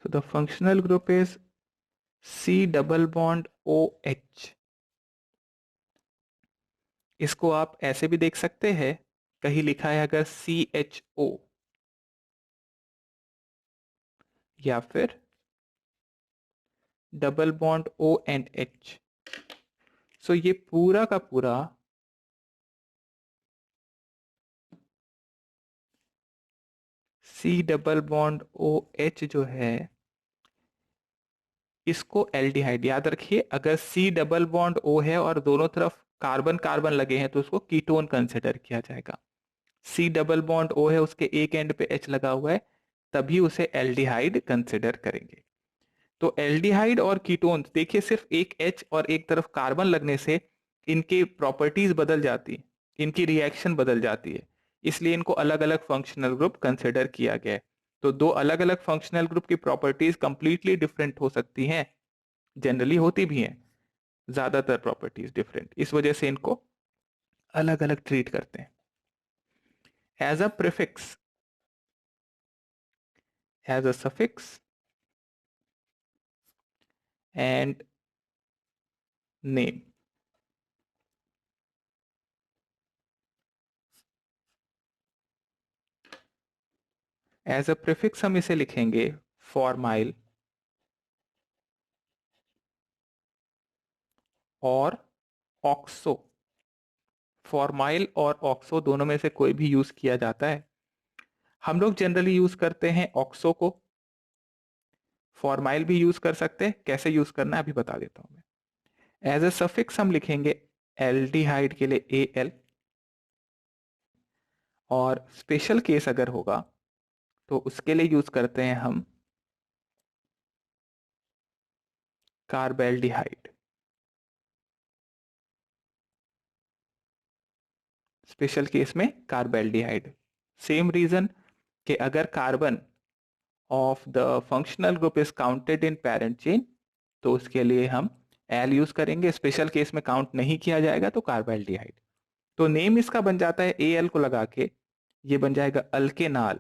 So the functional group is C double bond OH. इसको आप ऐसे भी देख सकते हैं, कहीं लिखा है अगर CHO या फिर डबल बॉन्ड ONH। सो ये पूरा का पूरा C डबल बॉन्ड OH जो है, इसको एल्डिहाइड याद रखिए। अगर C डबल बॉन्ड O है और दोनों तरफ कार्बन कार्बन लगे हैं तो उसको कीटोन कंसिडर किया जाएगा। C डबल बॉन्ड O है, उसके एक एंड पे H लगा हुआ है, तभी उसे एल्डिहाइड कंसिडर करेंगे। तो एल्डिहाइड और कीटोन देखिए, सिर्फ एक H और एक तरफ कार्बन लगने से इनके प्रॉपर्टीज बदल जाती है, इनकी रिएक्शन बदल जाती है, इसलिए इनको अलग अलग फंक्शनल ग्रुप कंसिडर किया गया है। तो दो अलग अलग फंक्शनल ग्रुप की प्रॉपर्टीज कंप्लीटली डिफरेंट हो सकती हैं, जनरली होती भी हैं, ज्यादातर प्रॉपर्टीज डिफरेंट, इस वजह से इनको अलग अलग ट्रीट करते हैं। As a prefix, as a suffix and name. As a prefix हम इसे लिखेंगे फॉर्माइल और ऑक्सो। फॉर्माइल और ऑक्सो दोनों में से कोई भी यूज किया जाता है। हम लोग जनरली यूज करते हैं ऑक्सो को, फॉर्माइल भी यूज कर सकते हैं, कैसे यूज करना है अभी बता देता हूं मैं। एज ए सफिक्स हम लिखेंगे एल्डिहाइड के लिए एल, और स्पेशल केस अगर होगा तो उसके लिए यूज करते हैं हम कार्बेल्डिहाइड। स्पेशल केस में कार्बेल्डिहाइड, सेम रीजन कि अगर carbon of the functional group is counted in parent chain तो उसके लिए हम एल यूज करेंगे, स्पेशल केस में काउंट नहीं किया जाएगा तो कार्बेल्डिहाइड। तो नेम इसका बन जाता है एल को लगा के, ये बन जाएगा अल्केनाल।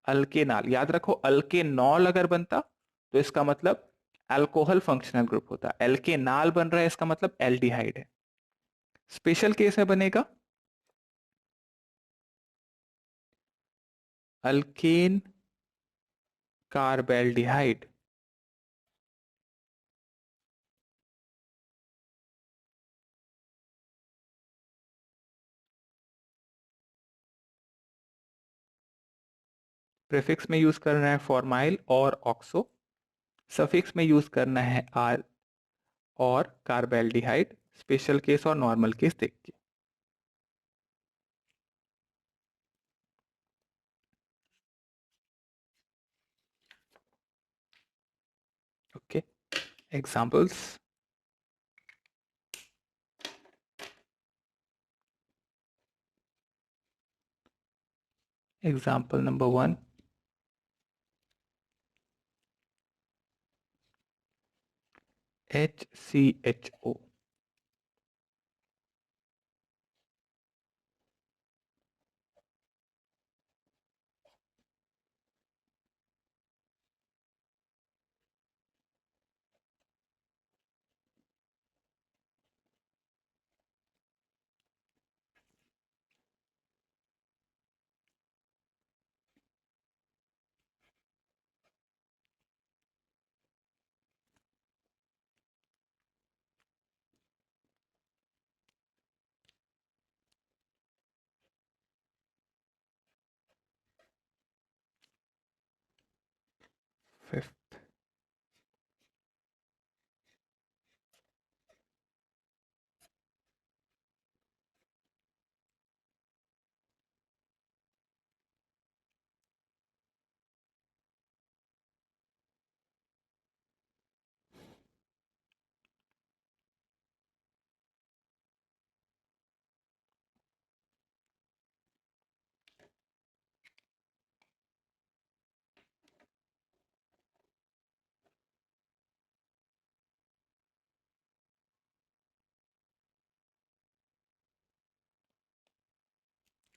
अल्केनाल याद रखो, अल्केनॉल अगर बनता तो इसका मतलब अल्कोहल फंक्शनल ग्रुप होता, एल्केनाल बन रहा है इसका मतलब एल्डिहाइड है। स्पेशल केस में बनेगा अल्केन कार्बेल्डिहाइड। प्रीफिक्स में यूज करना है फॉर्माइल और ऑक्सो, सफिक्स में यूज करना है आर और कार्बेल्डिहाइड, स्पेशल केस और नॉर्मल केस देख के। Okay, examples. Example number 1, HCHO। Fifth,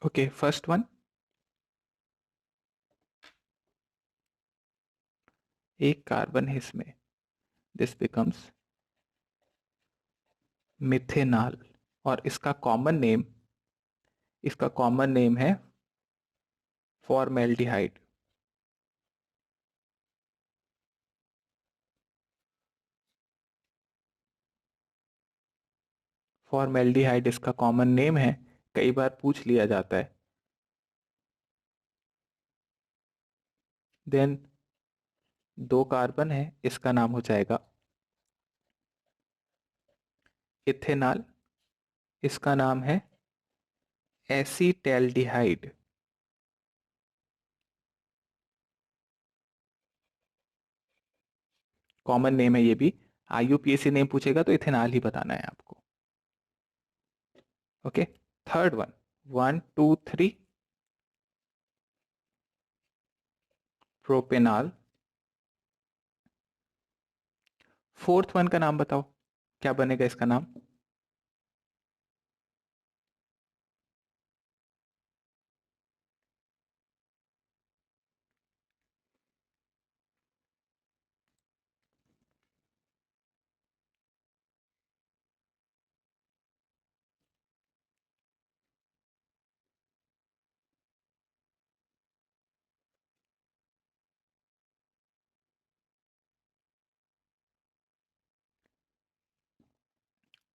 okay first one, एक कार्बन है इसमें, दिस बिकम्स मिथेनॉल। और इसका कॉमन नेम है फॉर्मेल्डिहाइड। फॉर्मेल्डिहाइड इसका कॉमन नेम है, कई बार पूछ लिया जाता है। देन दो कार्बन है, इसका नाम हो जाएगा इथेनॉल, इसका नाम है एसीटैल्डिहाइड। कॉमन नेम है ये भी, आईयूपीएसी नेम पूछेगा तो इथेनॉल ही बताना है आपको। Okay, third one, 1 2 3 propanol. Fourth one का नाम बताओ, क्या बनेगा इसका नाम?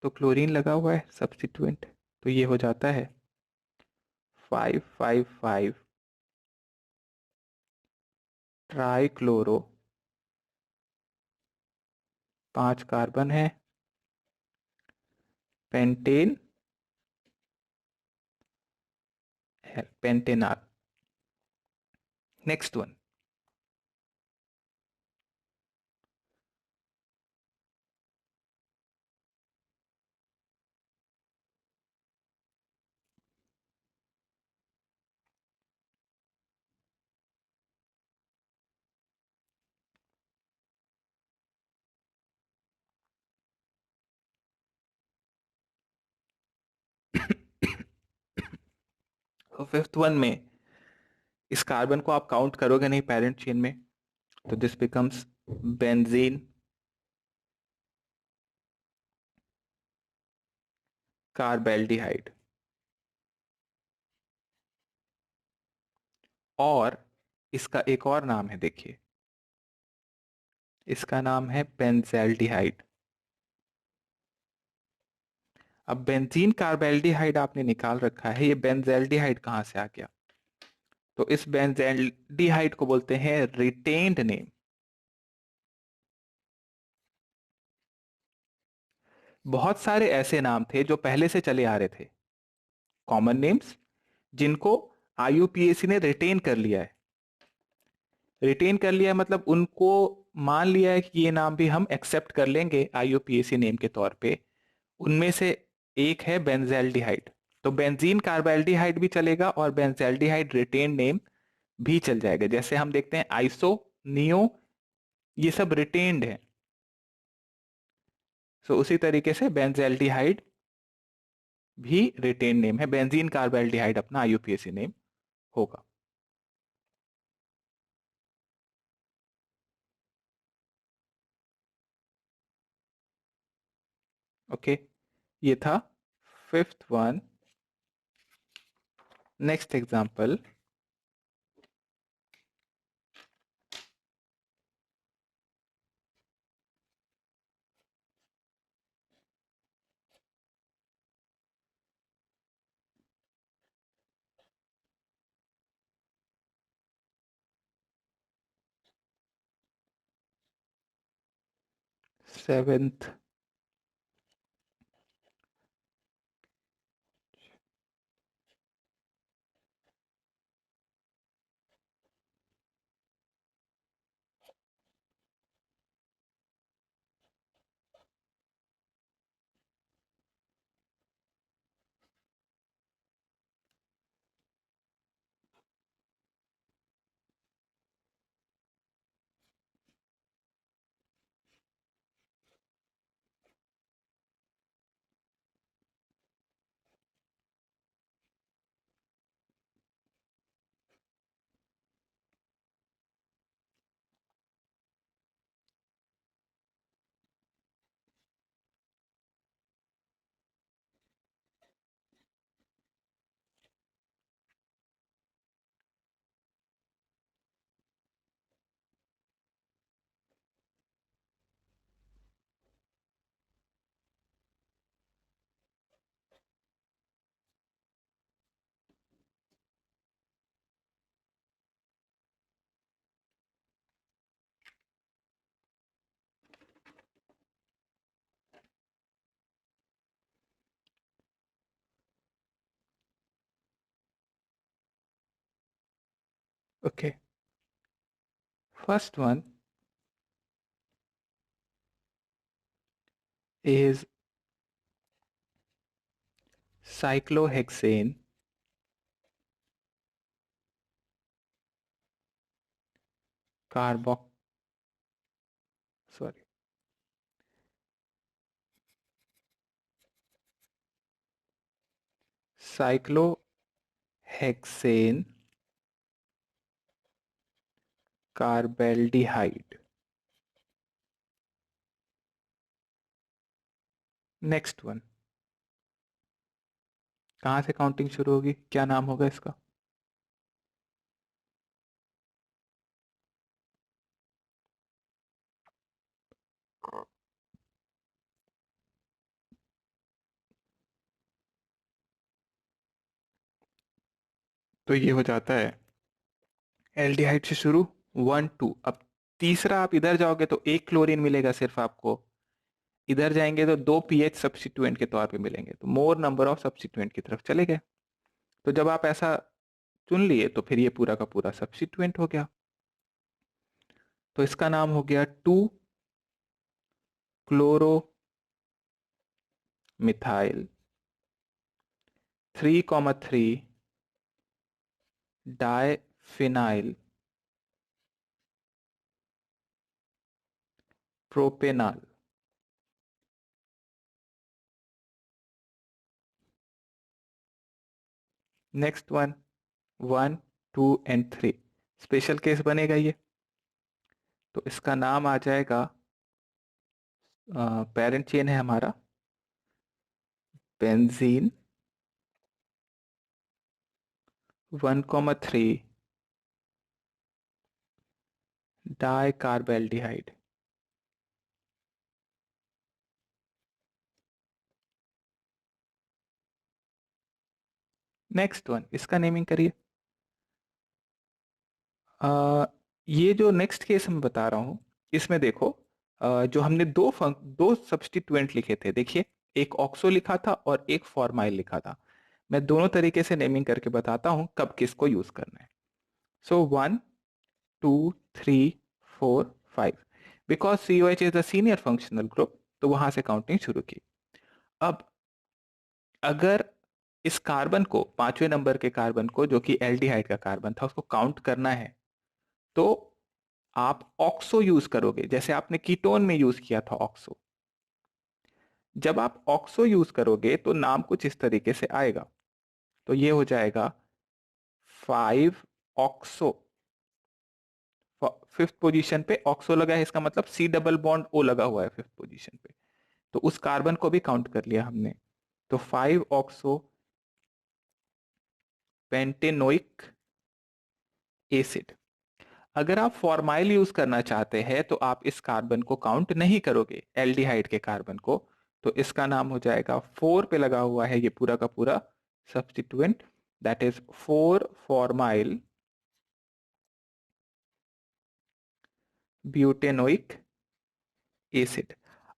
तो क्लोरीन लगा हुआ है सब्स्टिट्यूएंट, तो ये हो जाता है 5 5 5 ट्राइक्लोरो। 5 कार्बन है, पेंटेन है, पेंटेनॉल। नेक्स्ट वन, तो फिफ्थ वन में इस कार्बन को आप काउंट करोगे नहीं पेरेंट चेन में, तो दिस बिकम्स बेंजीन कार्बेल्डिहाइड। और इसका एक और नाम है, देखिए, इसका नाम है बेंजल्डिहाइड। अब बेंजीन कार्बेल्डिहाइड आपने निकाल रखा है, ये बेंजल्डिहाइड कहां से आ गया? तो इस बेंजल्डिहाइड को बोलते हैं रिटेन्ड नेम। बहुत सारे ऐसे नाम थे जो पहले से चले आ रहे थे, कॉमन नेम्स, जिनको आईयूपीएसी ने रिटेन कर लिया है। रिटेन कर लिया है मतलब उनको मान लिया है कि ये नाम भी हम एक्सेप्ट कर लेंगे आईयूपीएसी नेम के तौर पे। उनमें से एक है बेंजल्डिहाइड, तो बेंजीन कार्बेल्डिहाइड भी चलेगा और बेंजल्डिहाइड रिटेन नेम भी चल जाएगा। जैसे हम देखते हैं आइसो, नियो, ये सब रिटेन्ड है। सो उसी तरीके से बेंजल्डिहाइड भी रिटेन नेम है, बेंजीन कार्बेल्डिहाइड अपना आईयूपीएसी नेम होगा। ओके, ये था fifth one. Next example, seventh. Okay, first one is cyclohexane carbox sorry cyclohexane carbaldehyde. Next one, कहाँ से काउंटिंग शुरू होगी, क्या नाम होगा इसका? तो ये हो जाता है एल्डिहाइड से शुरू, 1 2। अब तीसरा आप इधर जाओगे तो एक क्लोरीन मिलेगा सिर्फ आपको, इधर जाएंगे तो दो पीएच सब्स्टिट्यूएंट के तौर पे मिलेंगे, तो मोर नंबर ऑफ सब्स्टिट्यूएंट की तरफ चले गए। तो जब आप ऐसा चुन लिए तो फिर ये पूरा का पूरा सब्स्टिट्यूएंट हो गया। तो इसका नाम हो गया 2 chloro methyl 3,3 diphenyl propanal. Next one, 1 2 and 3, special case बनेगा ये। तो इसका नाम आ जाएगा, पेरेंट चेन है हमारा बेंजीन 1,3 डाइकार्बेल्डिहाइड। नेक्स्ट वन, इसका नेमिंग करिए। अ, ये जो नेक्स्ट केस मैं बता रहा हूं, इसमें देखो, जो हमने दो सब्स्टिट्यूएंट लिखे थे, देखिए, एक ऑक्सो लिखा था और एक फॉर्माइल लिखा था। मैं दोनों तरीके से नेमिंग करके बताता हूं कब किसको यूज करना है। सो 1 2 3 4 5, because COH is the senior functional group, तो वहां से काउंटिंग शुरू की। अब अगर इस कार्बन को, पांचवें नंबर के कार्बन को जो कि एल्डिहाइड का कार्बन था, उसको काउंट करना है, तो आप ऑक्सो यूज करोगे, जैसे आपने कीटोन में यूज किया था ऑक्सो। जब आप ऑक्सो यूज करोगे तो नाम कुछ इस तरीके से आएगा। तो ये हो जाएगा 5 ऑक्सो। फिफ्थ पोजीशन पे ऑक्सो लगा है, इसका मतलब C डबल बॉन्ड O लगा हुआ है फिफ्थ पोजीशन पे। तो उस कार्बन को भी काउंट कर लिया हमने। तो 5 ऑक्सो पेंटेनोइक एसिड। अगर आप फॉर्माइल यूज करना चाहते हैं तो आप इस कार्बन को काउंट नहीं करोगे, एल्डिहाइड के कार्बन को। तो इसका नाम हो जाएगा, 4 पे लगा हुआ है ये पूरा का पूरा substituent, that is 4 formyl butanoic acid.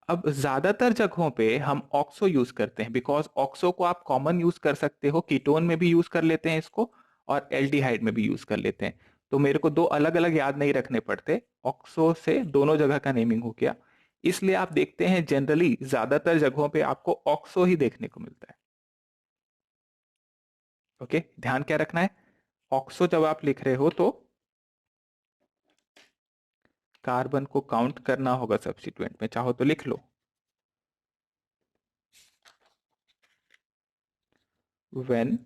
अब ज्यादातर जगहों पे हम ऑक्सो यूज करते हैं, बिकॉज ऑक्सो को आप कॉमन यूज कर सकते हो, कीटोन में भी यूज कर लेते हैं इसको, और एल्डिहाइड में भी यूज कर लेते हैं। तो मेरे को दो अलग अलग याद नहीं रखने पड़ते, ऑक्सो से दोनों जगह का नेमिंग हो गया। इसलिए आप देखते हैं जनरली ज्यादातर जगहों पे आपको ऑक्सो ही देखने को मिलता है। ओके, ध्यान क्या रखना है, ऑक्सो जब आप लिख रहे हो तो कार्बन को काउंट करना होगा सब्स्टिट्यूएंट में, चाहो तो लिख लो। When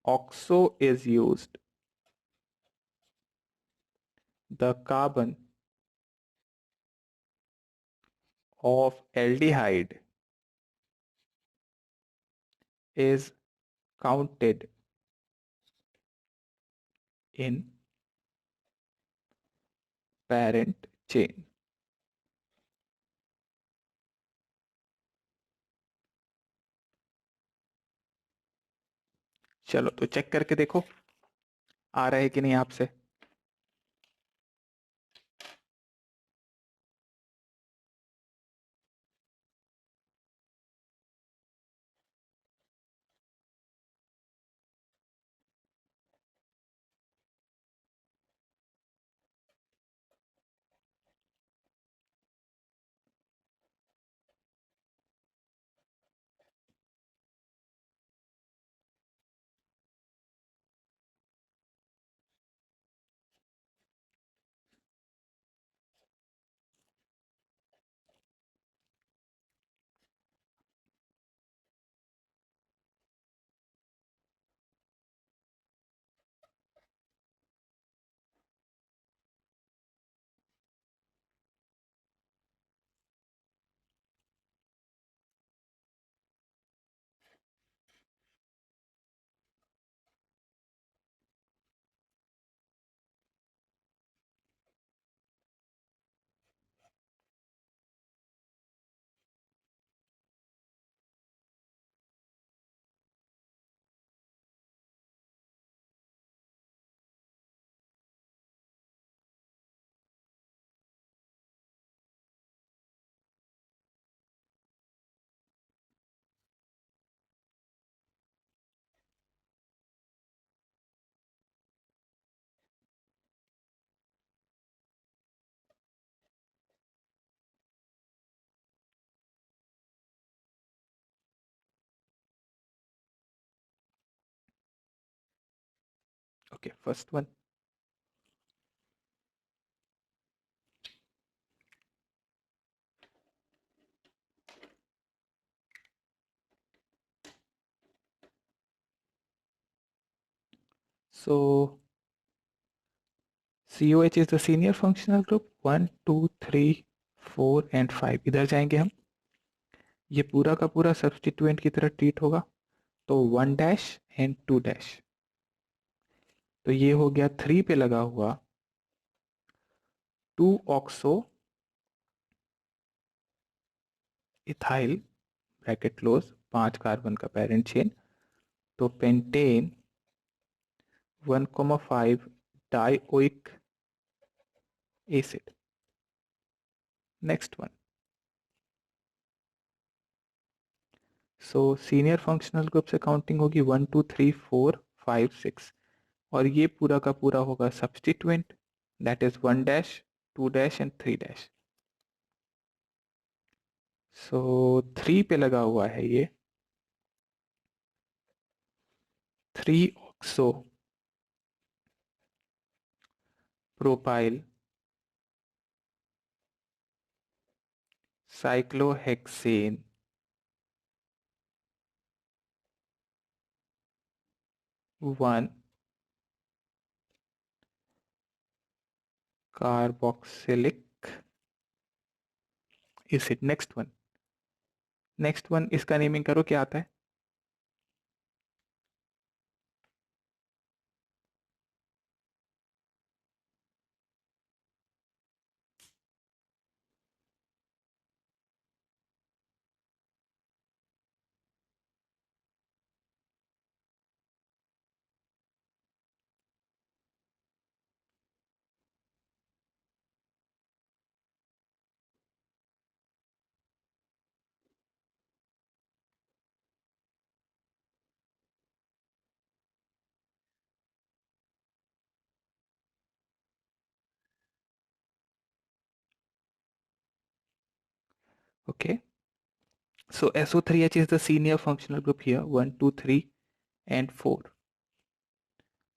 oxo is used, the carbon of aldehyde is counted in parent chain। चलो तो चेक करके देखो आ रहा है कि नहीं आपसे। Okay, first one. So COH is the senior functional group. 1 2 3 4 and 5 इधर जाएंगे हम. ये पूरा का पूरा सब्स्टिट्यूएंट की तरह ट्रीट होगा. तो 1 डैश एंड 2 डैश. तो ये हो गया 3 पे लगा हुआ 2 oxo ethyl bracket close 5 carbon का पेरेंट चेन. तो pentane 1,5 dioic acid. Next one. So senior functional group से काउंटिंग होगी 1 2 3 4 5 6 और ये पूरा का पूरा होगा substituent. That is 1 dash 2 dash and 3 dash. So 3 पे लगा हुआ है ये 3 oxo propyl cyclohexane 1 carboxylic acid. Next one. Next one इसका नेमिंग करो क्या आता है. Okay, so SO3H is the senior functional group here. 1 2 3 and 4.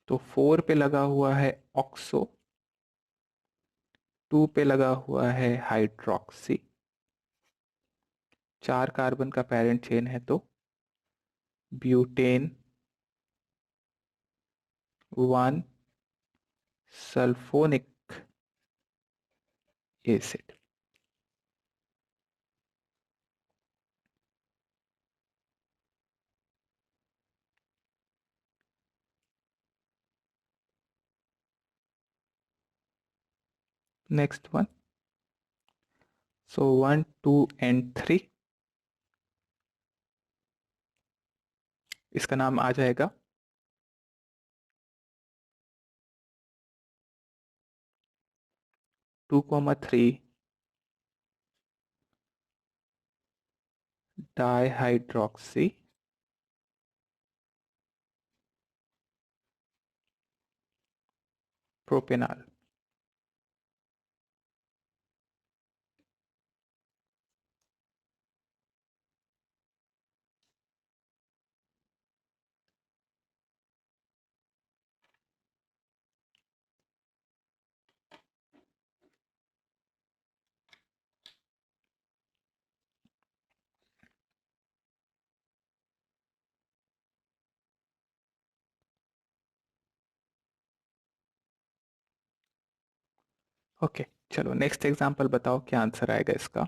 तो 4 पे लगा हुआ है ऑक्सो. 2 पे लगा हुआ है हाइड्रोक्सी. 4 कार्बन का पेरेंट चेन है तो butane 1 sulphonic acid. Next one. So 1 2 and 3 इसका नाम आ जाएगा 2,3 डाइहाइड्रोक्सी प्रोपेनॉल. ओके, चलो नेक्स्ट एग्जांपल बताओ क्या आंसर आएगा इसका.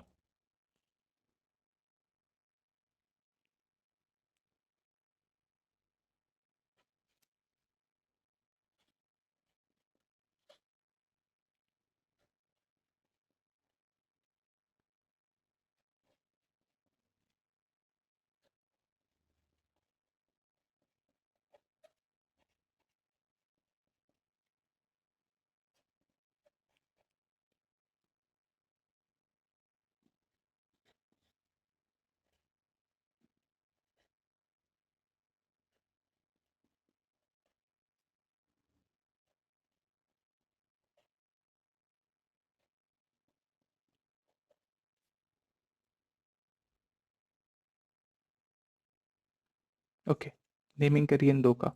ओके, नेमिंग करिए इन दो का.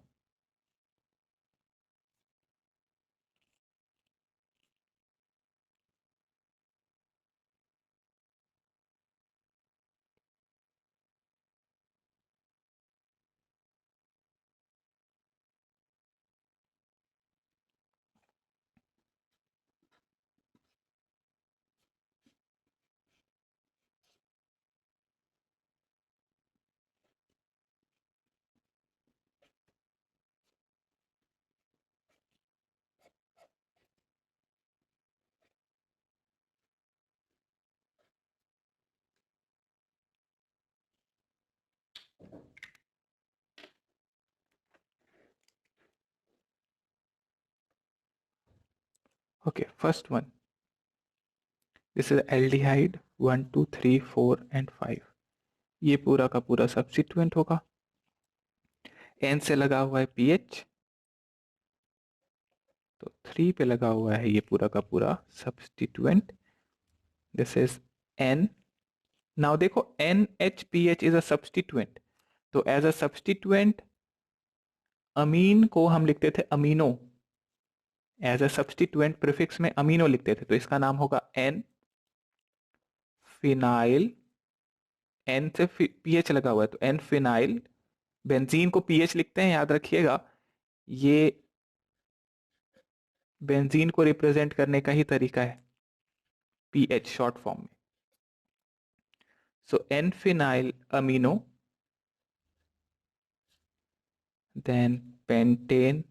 Okay, first one. This is aldehyde 1, 2, 3, 4 and 5. ये पूरा का पूरा सब्स्टिट्यूएंट होगा। N से लगा हुआ है pH, तो 3 पे लगा हुआ है ये पूरा का पूरा substituent. This is N। Now देखो NHPH इज अ सब्स्टिट्यूएंट, तो एज अ सब्स्टिट्यूएंट अमीन को हम लिखते थे amino, as a substituent prefix में अमीनो लिखते थे, तो इसका नाम होगा N फिनाइल। N से पीएच लगा हुआ है तो N फिनाइल। बेंजीन को पीएच लिखते हैं, याद रखिएगा, ये बेंजीन को रिप्रेजेंट करने का ही तरीका है, पीएच शॉर्ट फॉर्म में। So N phenyl amino, then pentane.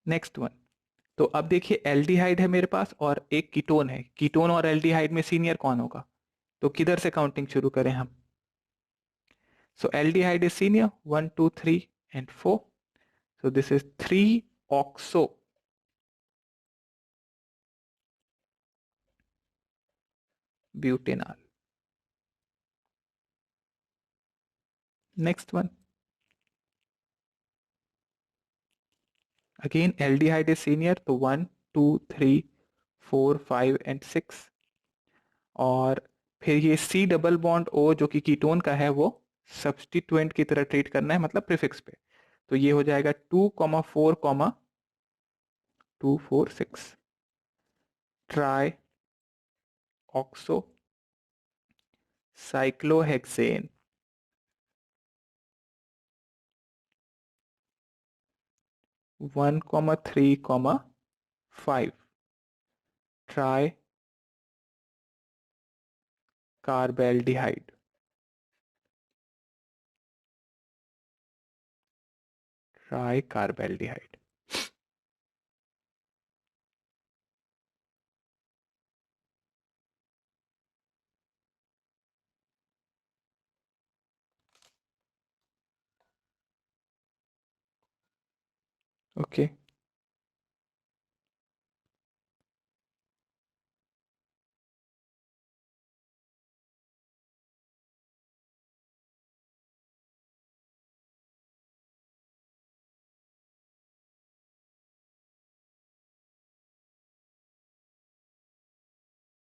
Next one. तो अब देखिए एल्डिहाइड है मेरे पास और एक कीटोन है। कीटोन और एल्डिहाइड में सीनियर कौन होगा? तो किधर से काउंटिंग शुरू करें हम? सो aldehyde is senior 1, 2, 3 and 4. So this is 3-oxo butanol. Next one. Again aldehyde is senior, तो 1, 2, 3, 4, 5 and 6. और फिर ये C डबल बॉन्ड O जो कि कीटोन का है वो सब्स्टिट्यूएंट की तरह ट्रीट करना है, मतलब प्रीफिक्स पे। तो ये हो जाएगा 2, 4, 2, 4, 6 try oxo cyclohexane 1, 3, 5 try carbaldehyde try carbaldehyde. Okay